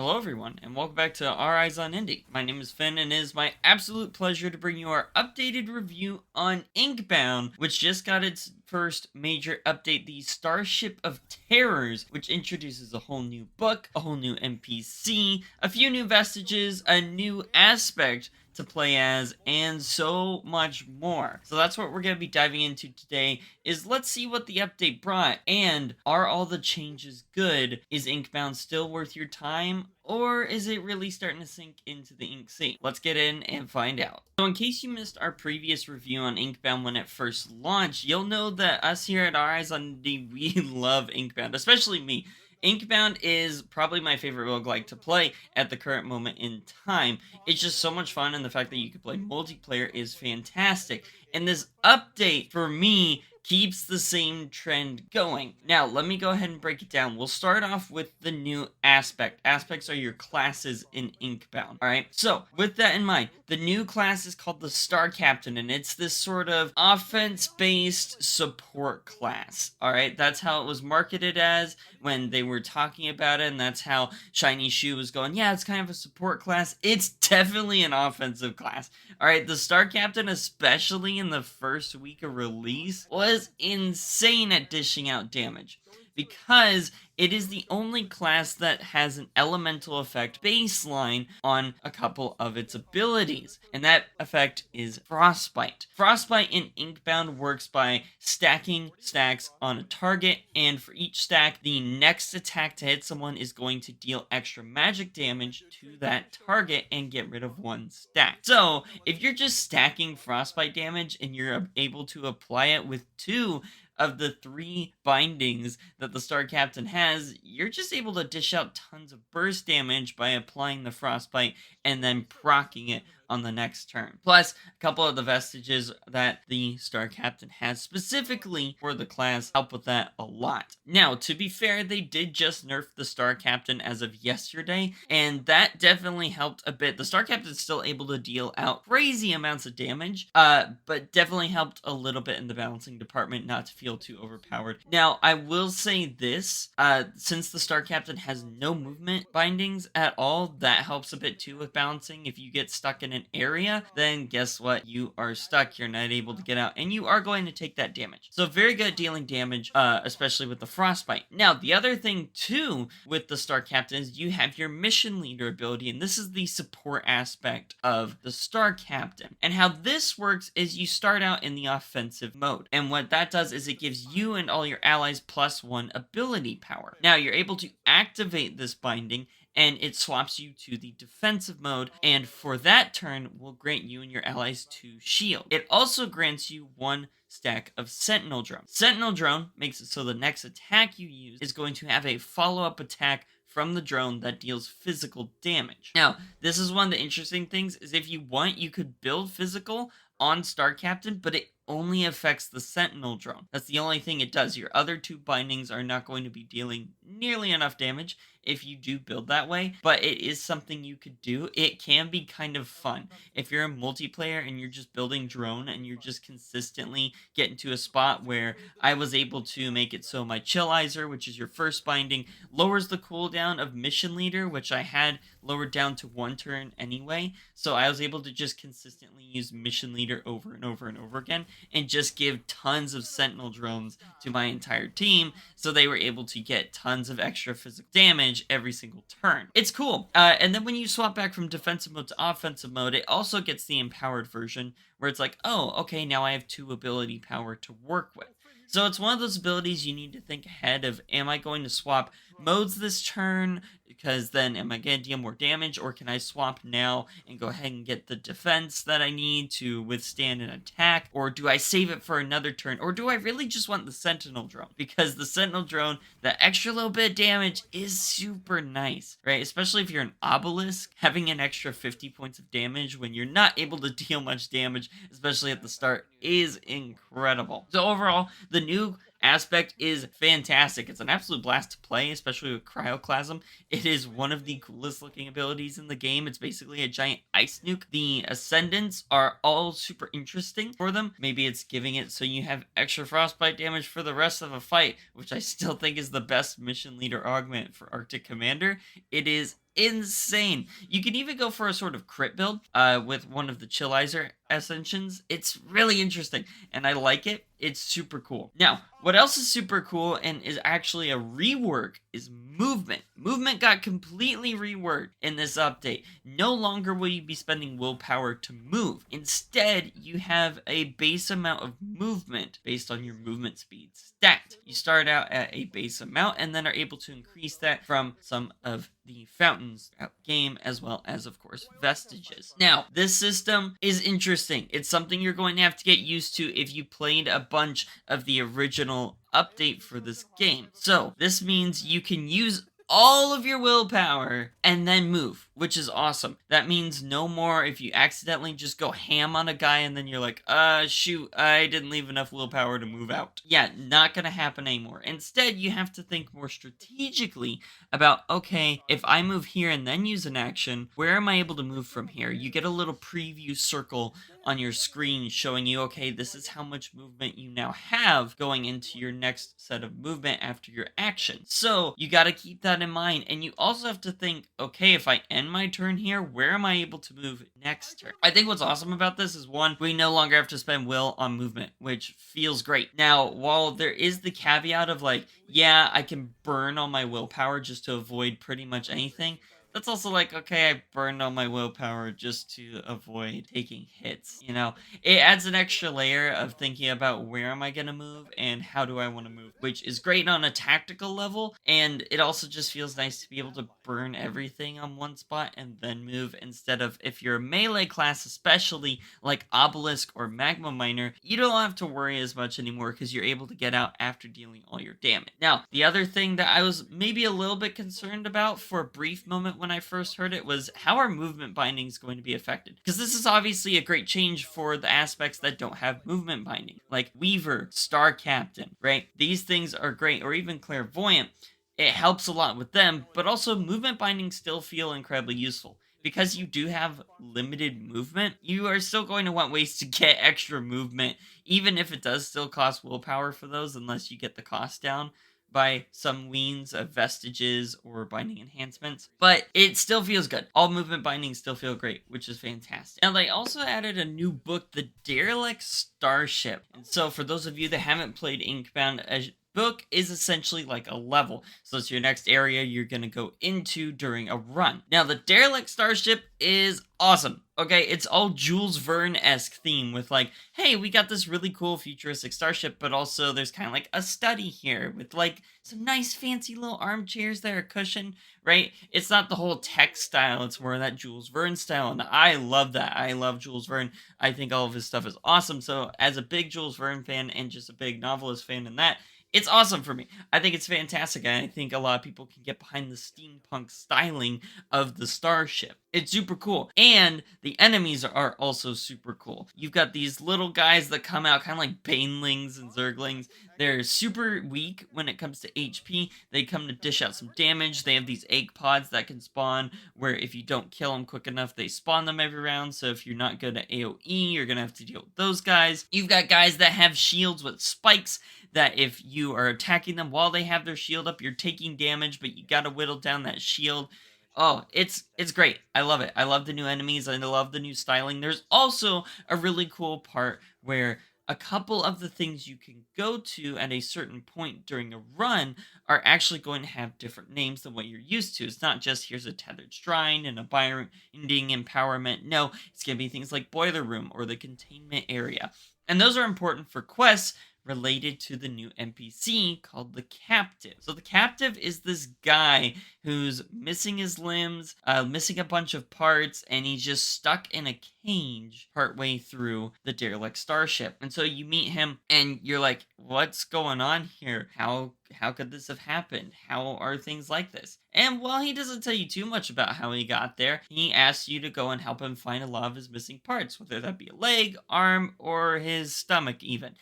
Hello, everyone, and welcome back to Our Eyes on Indie. My name is Finn, and it is my absolute pleasure to bring you our updated review on Inkbound, which just got its first major update, the Starship of Terrors, which introduces a whole new book, a whole new NPC, a few new vestiges, a new aspect to play as, and so much more. So that's what we're going to be diving into today, is let's see what the update brought, and are all the changes good? Is Inkbound still worth your time? Or is it really starting to sink into the ink sea? Let's get in and find out. So in case you missed our previous review on Inkbound when it first launched, you'll know that us here at Our Eyes on Indie, we love Inkbound, especially me. Inkbound is probably my favorite roguelike to play at the current moment in time. It's just so much fun, and the fact that you can play multiplayer is fantastic. And this update, for me, keeps the same trend going. Now, let me go ahead and break it down. We'll start off with the new aspect. Aspects are your classes in Inkbound, alright? So, with that in mind, the new class is called the Star Captain, and it's this sort of offense-based support class, alright? That's how it was marketed as when they were talking about it, and that's how Shiny Shoe was going, yeah, it's kind of a support class. It's definitely an offensive class. Alright, the Star Captain, especially in the first week of release, was insane at dishing out damage, because it is the only class that has an elemental effect baseline on a couple of its abilities, and that effect is Frostbite. Frostbite in Inkbound works by stacking stacks on a target, and for each stack, the next attack to hit someone is going to deal extra magic damage to that target and get rid of one stack. So, if you're just stacking Frostbite damage and you're able to apply it with two of the three bindings that the Star Captain has, you're just able to dish out tons of burst damage by applying the Frostbite and then proccing it on the next turn. Plus, a couple of the vestiges that the Star Captain has specifically for the class help with that a lot. Now, to be fair, they did just nerf the Star Captain as of yesterday, and that definitely helped a bit. The Star Captain's still able to deal out crazy amounts of damage, but definitely helped a little bit in the balancing department not to feel too overpowered. Now, I will say this, since the Star Captain has no movement bindings at all, that helps a bit too with balancing. If you get stuck in an area, then guess what? You are stuck. You're not able to get out, and you are going to take that damage. So very good at dealing damage, especially with the Frostbite. Now, the other thing too with the Star Captain is you have your mission leader ability, and this is the support aspect of the Star Captain. And how this works is you start out in the offensive mode, and what that does is it gives you and all your allies +1 ability power. Now, you're able to activate this binding, and it swaps you to the defensive mode, and for that turn will grant you and your allies 2 shield. It also grants you 1 stack of Sentinel Drone. Sentinel Drone makes it so the next attack you use is going to have a follow-up attack from the drone that deals physical damage. Now, this is one of the interesting things, is if you want, you could build physical on Star Captain, but it only affects the Sentinel Drone. That's the only thing it does. Your other 2 bindings are not going to be dealing nearly enough damage if you do build that way, but it is something you could do. It can be kind of fun. If you're a multiplayer and you're just building drone and you're just consistently getting to a spot where I was able to make it so my Chillizer, which is your first binding, lowers the cooldown of Mission Leader, which I had lowered down to 1 turn anyway, so I was able to just consistently use Mission Leader over and over and over again, and just give tons of Sentinel drones to my entire team, so they were able to get tons of extra physical damage every single turn. It's cool. And then when you swap back from defensive mode to offensive mode, it also gets the empowered version, where it's like, oh, okay, now I have 2 ability power to work with. So it's one of those abilities you need to think ahead of, am I going to swap modes this turn, because then am I going to deal more damage, or can I swap now and go ahead and get the defense that I need to withstand an attack, or do I save it for another turn, or do I really just want the Sentinel Drone? Because the Sentinel Drone, that extra little bit of damage is super nice, right? Especially if you're an obelisk, having an extra 50 points of damage when you're not able to deal much damage, especially at the start, is incredible. So overall, the new aspect is fantastic. It's an absolute blast to play, especially with Cryoclasm. It is one of the coolest looking abilities in the game. It's basically a giant ice nuke. The ascendants are all super interesting for them. Maybe it's giving it so you have extra frostbite damage for the rest of a fight, which I still think is the best mission leader augment for Arctic Commander. It is insane. You can even go for a sort of crit build with one of the Chillizer ascensions. It's really interesting, and I like it. It's super cool. Now, what else is super cool and is actually a rework is movement. Movement got completely reworked in this update. No longer will you be spending willpower to move. Instead, you have a base amount of movement based on your movement speed stat. You start out at a base amount and then are able to increase that from some of the fountains throughout the game, as well as, of course, vestiges. Now, this system is interesting. It's something you're going to have to get used to if you played a bunch of the original update for this game. So, this means you can use all of your willpower and then move, which is awesome. That means no more if you accidentally just go ham on a guy and then you're like, shoot, I didn't leave enough willpower to move out. Yeah, not gonna happen anymore. Instead, you have to think more strategically about, okay, if I move here and then use an action, where am I able to move from here? You get a little preview circle on your screen showing you, okay, this is how much movement you now have going into your next set of movement after your action. So you got to keep that in mind. And you also have to think, okay, if I end my turn here, where am I able to move next turn? I think what's awesome about this is, one, we no longer have to spend will on movement, which feels great. Now, while there is the caveat of like, yeah, I can burn all my willpower just to avoid pretty much anything, that's also like, okay, I burned all my willpower just to avoid taking hits, you know? It adds an extra layer of thinking about where am I gonna move and how do I want to move, which is great on a tactical level, and it also just feels nice to be able to burn everything on one spot and then move, instead of, if you're a melee class, especially like Obelisk or Magma Miner, you don't have to worry as much anymore because you're able to get out after dealing all your damage. Now, the other thing that I was maybe a little bit concerned about for a brief moment when I first heard it was, how are movement bindings going to be affected? Because this is obviously a great change for the aspects that don't have movement binding, like Weaver, Star Captain, right? These things are great, or even Clairvoyant. It helps a lot with them, but also movement bindings still feel incredibly useful. Because you do have limited movement, you are still going to want ways to get extra movement, even if it does still cost willpower for those, unless you get the cost down by some weans of vestiges or binding enhancements. But it still feels good. All movement bindings still feel great, which is fantastic. Now, they also added a new book, the Derelict Starship. And so for those of you that haven't played Inkbound, a book is essentially like a level. So it's your next area you're going to go into during a run. Now, the Derelict Starship is awesome. Okay, it's all Jules Verne-esque theme with like, hey, we got this really cool futuristic starship, but also there's kind of like a study here with like some nice fancy little armchairs that are cushioned, right? It's not the whole tech style, it's more of that Jules Verne style, and I love that. I love Jules Verne. I think all of his stuff is awesome. So as a big Jules Verne fan and just a big novelist fan in that, it's awesome for me. I think it's fantastic, and I think a lot of people can get behind the steampunk styling of the starship. It's super cool, and the enemies are also super cool. You've got these little guys that come out kind of like banelings and zerglings. They're super weak when it comes to HP. They come to dish out some damage. They have these egg pods that can spawn, where if you don't kill them quick enough, they spawn them every round. So if you're not good at AoE, you're going to have to deal with those guys. You've got guys that have shields with spikes that if you are attacking them while they have their shield up, you're taking damage, but you gotta whittle down that shield. Oh, it's great. I love it. I love the new enemies. I love the new styling. There's also a really cool part where a couple of the things you can go to at a certain point during a run are actually going to have different names than what you're used to. It's not just here's a tethered shrine and a binding empowerment. No, it's going to be things like Boiler Room or the containment area. And those are important for quests related to the new NPC called the Captive. So the Captive is this guy who's missing his limbs, missing a bunch of parts, and he's just stuck in a cage partway through the Derelict Starship. And so you meet him and you're like, what's going on here? How could this have happened? How are things like this? And while he doesn't tell you too much about how he got there, he asks you to go and help him find a lot of his missing parts, whether that be a leg, arm, or his stomach even.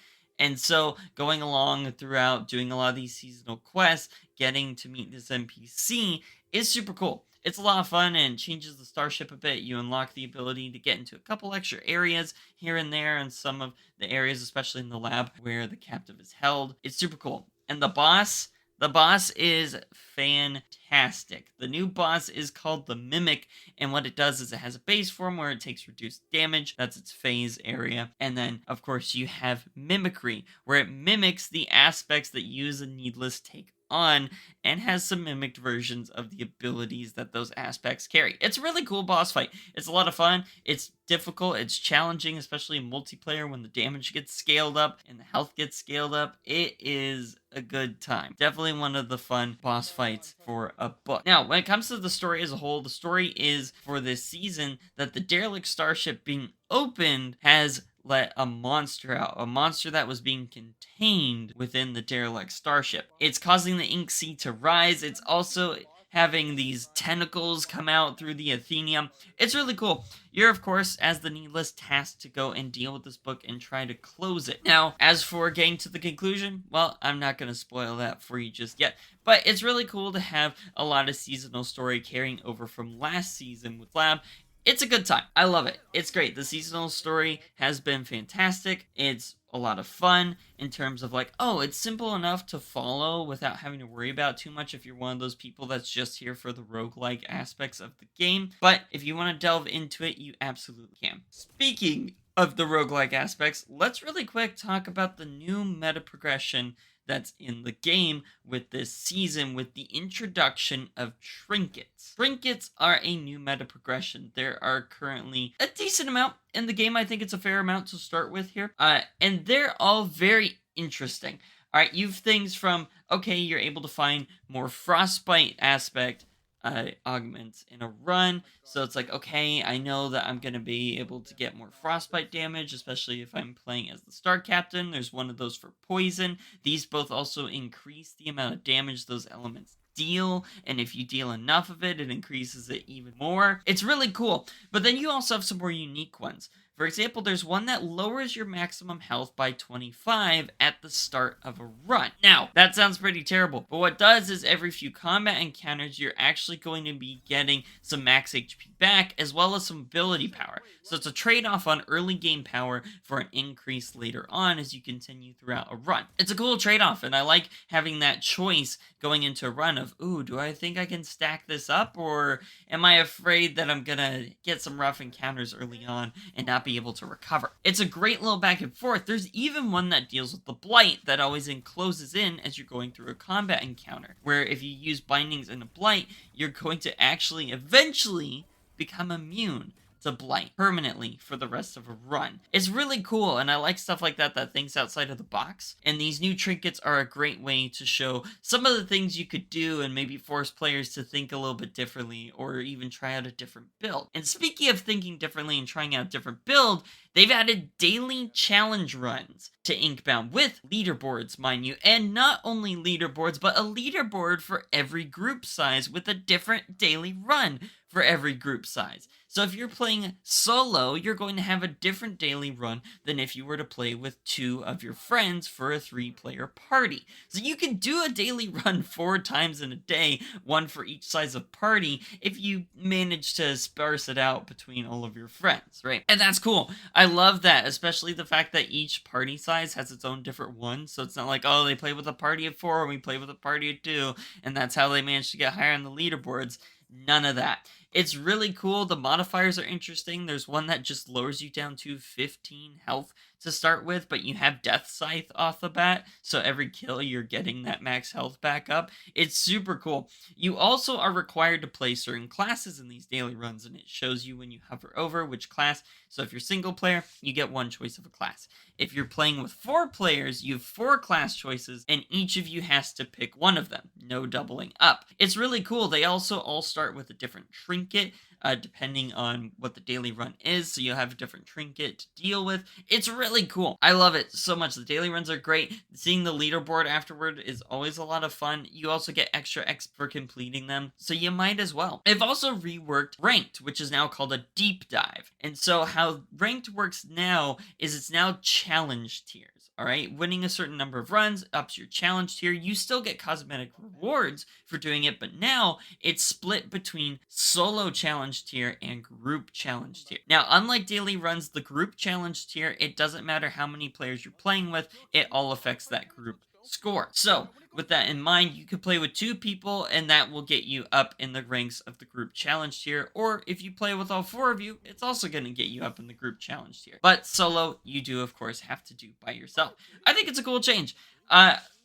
And so going along throughout doing a lot of these seasonal quests, getting to meet this NPC is super cool. It's a lot of fun and changes the starship a bit. You unlock the ability to get into a couple extra areas here and there, and some of the areas, especially in the lab where the captive is held. It's super cool. And the boss, The boss is fantastic. The new boss is called the Mimic, and what it does is it has a base form where it takes reduced damage. That's its phase area. And then, of course, you have Mimicry, where it mimics the aspects that you as a Needless take on and has some mimicked versions of the abilities that those aspects carry. It's a really cool boss fight. It's a lot of fun. It's difficult. It's challenging, especially in multiplayer when the damage gets scaled up and the health gets scaled up. It is a good time. Definitely one of the fun boss fights for a book. Now, when it comes to the story as a whole, the story is for this season that the derelict starship being opened has let a monster out, a monster that was being contained within the derelict starship. It's causing the ink sea to rise. It's also having these tentacles come out through the Athenium. It's really cool. You're, of course, as the Needless, tasked to go and deal with this book and try to close it. Now, as for getting to the conclusion, well, I'm not going to spoil that for you just yet, but it's really cool to have a lot of seasonal story carrying over from last season with Lab. It's a good time. I love it. It's great. The seasonal story has been fantastic. It's a lot of fun in terms of like, oh, it's simple enough to follow without having to worry about too much if you're one of those people that's just here for the roguelike aspects of the game. But if you want to delve into it, you absolutely can. Speaking of the roguelike aspects, let's really quick talk about the new meta progression that's in the game with this season with the introduction of trinkets. Trinkets are a new meta progression. There are currently a decent amount in the game. I think it's a fair amount to start with here. And they're all very interesting. All right, you've things from, okay, you're able to find more frostbite aspect augments in a run. So it's like, okay, I know that I'm going to be able to get more frostbite damage, especially if I'm playing as the Star Captain. There's one of those for poison. These both also increase the amount of damage those elements deal, and if you deal enough of it, it increases it even more. It's really cool. But then you also have some more unique ones. For example, there's one that lowers your maximum health by 25 at the start of a run. Now, that sounds pretty terrible, but what it does is every few combat encounters, you're actually going to be getting some max HP back, as well as some ability power. So it's a trade-off on early game power for an increase later on as you continue throughout a run. It's a cool trade-off, and I like having that choice going into a run of, ooh, do I think I can stack this up, or am I afraid that I'm gonna get some rough encounters early on and not be able to recover? It's a great little back and forth. There's even one that deals with the blight that always closes in as you're going through a combat encounter, where if you use bindings in a blight, you're going to actually eventually become immune to blight permanently for the rest of a run. It's really cool, and I like stuff like that that thinks outside of the box. And these new trinkets are a great way to show some of the things you could do and maybe force players to think a little bit differently or even try out a different build. And speaking of thinking differently and trying out a different build, they've added daily challenge runs to Inkbound with leaderboards, mind you, and not only leaderboards, but a leaderboard for every group size with a different daily run for every group size. So if you're playing solo, you're going to have a different daily run than if you were to play with 2 of your friends for a 3-player party. So you can do a daily run 4 times in a day, 1 for each size of party, if you manage to sparse it out between all of your friends, right? And that's cool. I love that, especially the fact that each party size has its own different one. So it's not like, oh, they play with a party of 4 and we play with a party of 2, and that's how they manage to get higher on the leaderboards. None of that. It's really cool. The modifiers are interesting. There's one that just lowers you down to 15 health to start with, but you have Death Scythe off the bat, so every kill you're getting that max health back up. It's super cool. You also are required to play certain classes in these daily runs, and it shows you when you hover over which class. So if you're single player, you get 1 choice of a class. If you're playing with 4 players, you have 4 class choices, and each of you has to pick one of them. No doubling up. It's really cool. They also all start with a different trinket, depending on what the daily run is, so you'll have a different trinket to deal with. It's really cool. I love it so much. The daily runs are great. Seeing the leaderboard afterward is always a lot of fun. You also get extra X for completing them, so you might as well. They've also reworked Ranked, which is now called a Deep Dive. And so how Ranked works now is it's now challenge tiers. All right, winning a certain number of runs ups your challenge tier. You still get cosmetic rewards for doing it, but now it's split between solo challenge tier and group challenge tier. Now, unlike daily runs, the group challenge tier, it doesn't matter how many players you're playing with, it all affects that group score. So, with that in mind, you could play with 2 people, and that will get you up in the ranks of the group challenge tier. Or if you play with all 4 of you, it's also going to get you up in the group challenge tier. But solo, you do, of course, have to do by yourself. I think it's a cool change.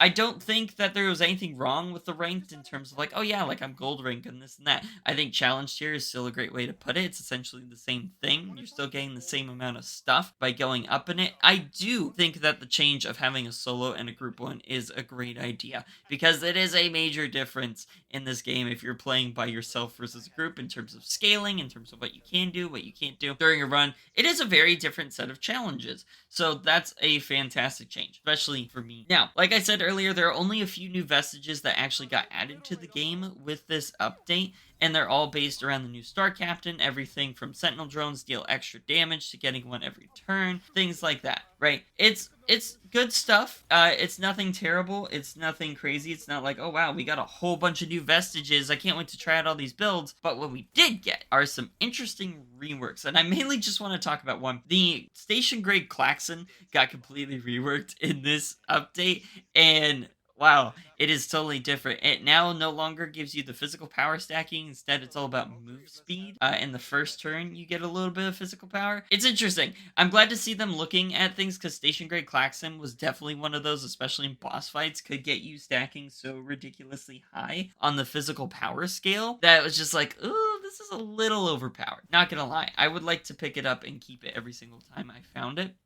I don't think that there was anything wrong with the ranked in terms of like, oh yeah, like I'm gold rank and this and that. I think challenge tier is still a great way to put it. It's essentially the same thing. You're still getting the same amount of stuff by going up in it. I do think that the change of having a solo and a group one is a great idea because it is a major difference in this game if you're playing by yourself versus a group in terms of scaling, in terms of what you can do, what you can't do during a run. It is a very different set of challenges. So that's a fantastic change, especially for me. Now, like I said earlier, there are only a few new vestiges that actually got added to the game with this update, and they're all based around the new Star Captain. Everything from Sentinel drones deal extra damage to getting one every turn, things like that, right? It's good stuff. It's nothing terrible. It's nothing crazy. It's not like, oh wow, we got a whole bunch of new vestiges. I can't wait to try out all these builds. But what we did get are some interesting reworks, and I mainly just want to talk about one. The station grade klaxon got completely reworked in this update, and wow, it is totally different. It now no longer gives you the physical power stacking. Instead, it's all about move speed. In the first turn, you get a little bit of physical power. It's interesting. I'm glad to see them looking at things because Station Grade Klaxon was definitely one of those, especially in boss fights, could get you stacking so ridiculously high on the physical power scale that it was just like, ooh, this is a little overpowered. Not gonna lie. I would like to pick it up and keep it every single time I found it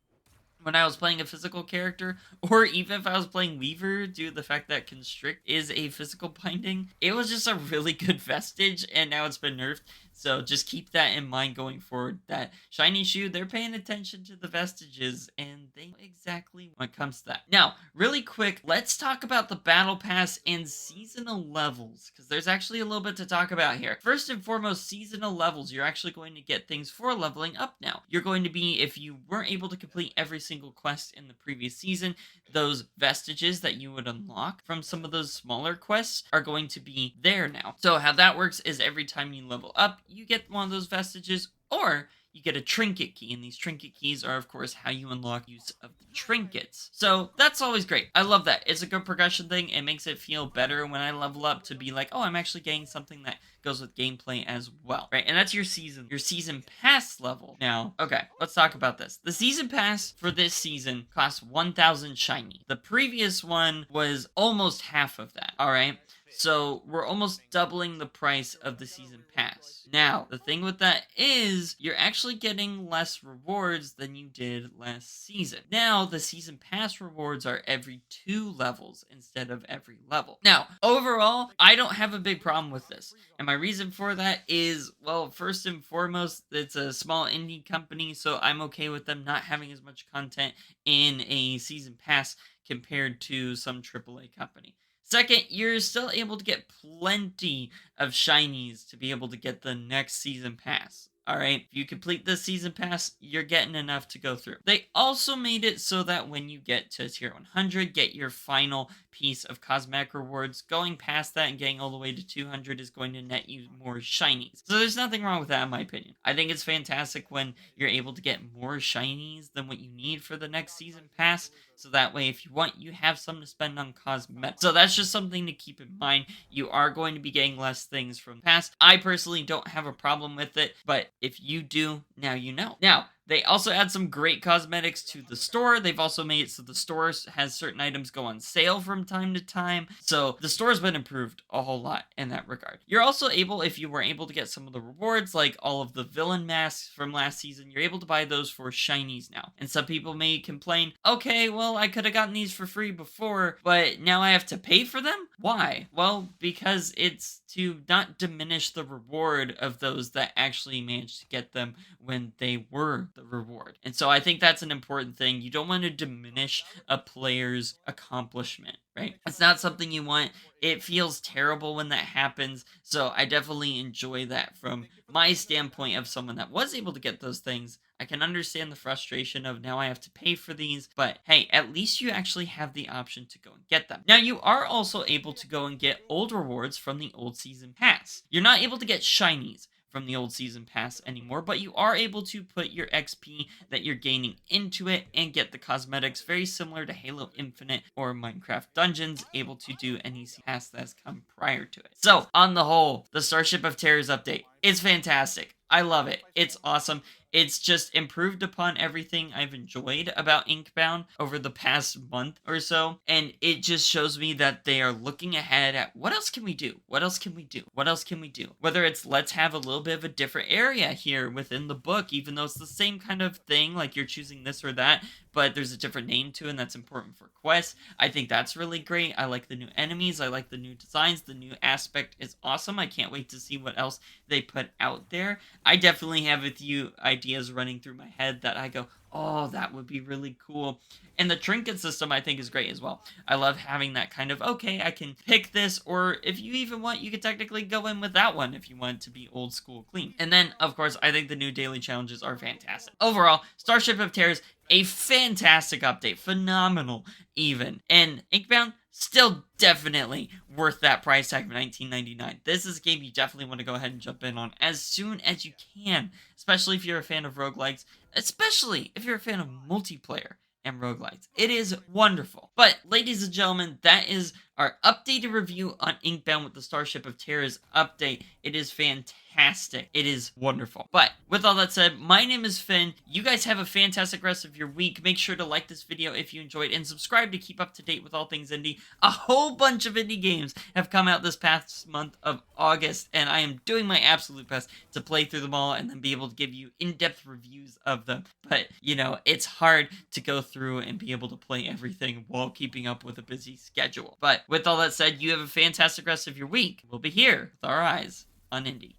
when I was playing a physical character, or even if I was playing Weaver, due to the fact that Constrict is a physical binding. It was just a really good vestige, and now it's been nerfed. So just keep that in mind going forward, that Shiny Shoe, they're paying attention to the vestiges, and they know exactly when it comes to that. Now, really quick, let's talk about the Battle Pass and seasonal levels, because there's actually a little bit to talk about here. First and foremost, seasonal levels, you're actually going to get things for leveling up now. You're going to be, if you weren't able to complete every single quest in the previous season, those vestiges that you would unlock from some of those smaller quests are going to be there now. So how that works is every time you level up, you get one of those vestiges, or you get a trinket key, and these trinket keys are, of course, how you unlock use of the trinkets. So that's always great. I love that. It's a good progression thing. It makes it feel better when I level up to be like, oh, I'm actually getting something that goes with gameplay as well, right? And that's your season pass level. Now, okay, let's talk about this. The season pass for this season costs 1,000 shiny. The previous one was almost half of that, all right? So we're almost doubling the price of the season pass. Now, the thing with that is you're actually getting less rewards than you did last season. Now, the season pass rewards are every 2 levels instead of every level. Now, overall, I don't have a big problem with this. And my reason for that is, well, first and foremost, it's a small indie company, so I'm okay with them not having as much content in a season pass compared to some AAA company. Second, you're still able to get plenty of shinies to be able to get the next season pass. Alright, if you complete this season pass, you're getting enough to go through. They also made it so that when you get to tier 100, get your final piece of cosmetic rewards, going past that and getting all the way to 200 is going to net you more shinies. So there's nothing wrong with that in my opinion. I think it's fantastic when you're able to get more shinies than what you need for the next season pass. So that way, if you want, you have some to spend on cosmetics. So that's just something to keep in mind. You are going to be getting less things from the past. I personally don't have a problem with it, but if you do, now you know. Now, they also add some great cosmetics to the store. They've also made it so the store has certain items go on sale from time to time. So the store's been improved a whole lot in that regard. You're also able, if you were able to get some of the rewards, like all of the villain masks from last season, you're able to buy those for shinies now. And some people may complain, okay, well, I could have gotten these for free before, but now I have to pay for them? Why? Well, because it's to not diminish the reward of those that actually managed to get them when they were the reward. And so I think that's an important thing. You don't want to diminish a player's accomplishment, right? It's not something you want. It feels terrible when that happens. So I definitely enjoy that from my standpoint of someone that was able to get those things. I can understand the frustration of now I have to pay for these, but hey, at least you actually have the option to go and get them. Now, you are also able to go and get old rewards from the old season pass. You're not able to get shinies, from the old season pass anymore, but you are able to put your XP that you're gaining into it and get the cosmetics, very similar to Halo Infinite or Minecraft Dungeons, able to do any pass that's come prior to it. So, on the whole, the Starship of Terrors update is fantastic. I love it. It's awesome. It's just improved upon everything I've enjoyed about Inkbound over the past month or so, and it just shows me that they are looking ahead at what else can we do? What else can we do? What else can we do? Whether it's let's have a little bit of a different area here within the book, even though it's the same kind of thing, like you're choosing this or that, but there's a different name to it, and that's important for quests. I think that's really great. I like the new enemies. I like the new designs. The new aspect is awesome. I can't wait to see what else they put out there. I definitely have a few ideas running through my head that I go, oh, that would be really cool. And the trinket system I think is great as well. I love having that kind of, okay, I can pick this, or if you even want, you could technically go in with that one if you want to be old school clean. And then, of course, I think the new daily challenges are fantastic. Overall, Starship of Terrors, a fantastic update. Phenomenal, even. And Inkbound, still definitely worth that price tag of $19.99. This is a game you definitely want to go ahead and jump in on as soon as you can, especially if you're a fan of roguelikes, especially if you're a fan of multiplayer and roguelikes. It is wonderful. But, ladies and gentlemen, that is our updated review on Inkbound with the Starship of Terrors update. It is fantastic. It is wonderful. But, with all that said, my name is Finn. You guys have a fantastic rest of your week. Make sure to like this video if you enjoyed, and subscribe to keep up to date with all things indie. A whole bunch of indie games have come out this past month of August, and I am doing my absolute best to play through them all and then be able to give you in-depth reviews of them. But, you know, it's hard to go through and be able to play everything while keeping up with a busy schedule. But with all that said, you have a fantastic rest of your week. We'll be here with our eyes on indie.